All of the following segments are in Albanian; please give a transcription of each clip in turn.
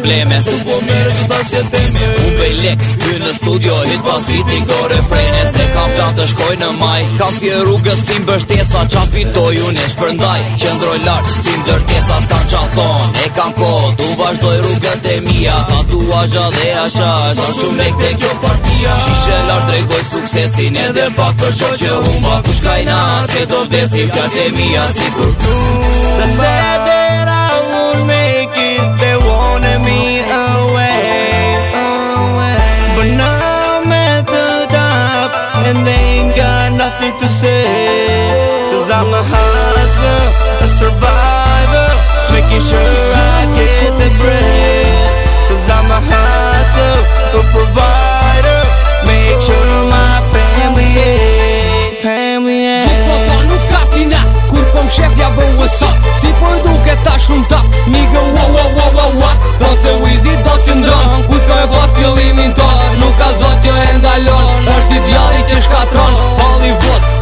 probleme. Tu po mirë që ta që temi unë pej lek, ty në studio hit pasiti këto refrene. Se kam plan të shkoj në maj, kam si rrugës si mbështesa, qa fitoj unë e shpërndaj. Qëndroj lartë si ndërtesa s'kan qa thon, e kam kohë, tu vazhdoj rrugët e mija. Tatuazha dhe asha, sa shumë lek te kjo partia. Shishe lartë drejgoj suksesin edhe pak për qo që humba. Kush kajna, se do vdesin fjallë e mija si kur tu. They said that I won't make it, they wanted me away. But now I'm at the top, and they ain't got nothing to say. Cause I'm a hustler, a survivor, making sure I get the bread. Cause I'm a hustler, a provider, make sure my family ate, family ate. Gjithë nuk ka si na, kur po m'shef ja bën what's up. Si po duke ta shumë tap, nigga what. Do se Weezy do që ndron, ku s'ka e pas qëllimin ton. Nuk ka zot që e ndalon, është si djalli që shkatron.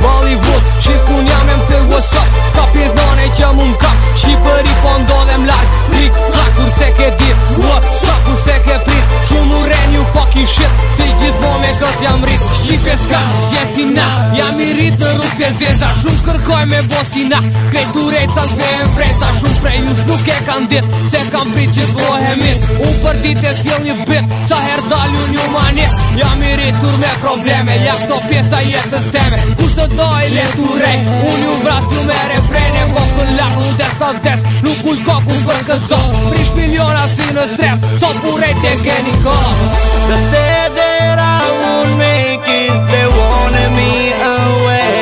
Bollywood, shif kun jam e m'thë what's up. S'ka pjesnone që mu m'kap, Shqipëri po ndodhem larg. Trik, trak, kur se ke dit, what's up, kur se ke prit. Shumë u ren you fucking shit, si gjithmon me kët jam rrit. Shqipe s'ka, gjesi na, jam i rrit në rrugë të zeza. Shumë kërkoj me bosina, krejt u rejt sa s'vejnë fresa. Shumë prej jush nuk e kan dit, se kam prit që bohemit. Unë për dit e s'fjell një bit, sa her dal unë ju manit. Jam i rritur me probleme, ja këto pjesa jetës teme. Kush të doj let u rej, unë ju vras ju me refrene. Kokën lak, unë des sa des, nuk kuj kokën për këtë zos. Prish miliona si në stres, so purej te keni kohë. They said that I won't make it, they wanted me away.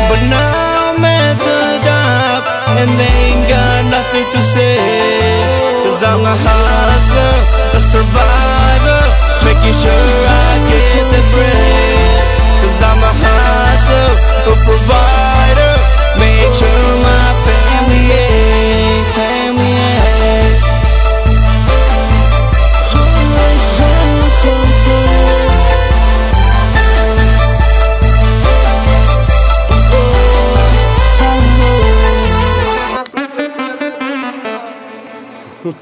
But now I'm at the top, and they ain't got nothing to say. Cause I'm a hustler, a survivor, making sure I get the bread. Cause I'm a hustler, a provider, make sure my family ate, family ate.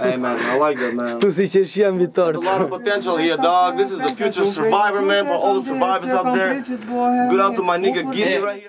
Hey man, I like that man. Tu si që shjem vitor. There's a lot of potential here, dog. This is the future survivor, man, for all the survivors out there. Good out to my nigga Giddy right here.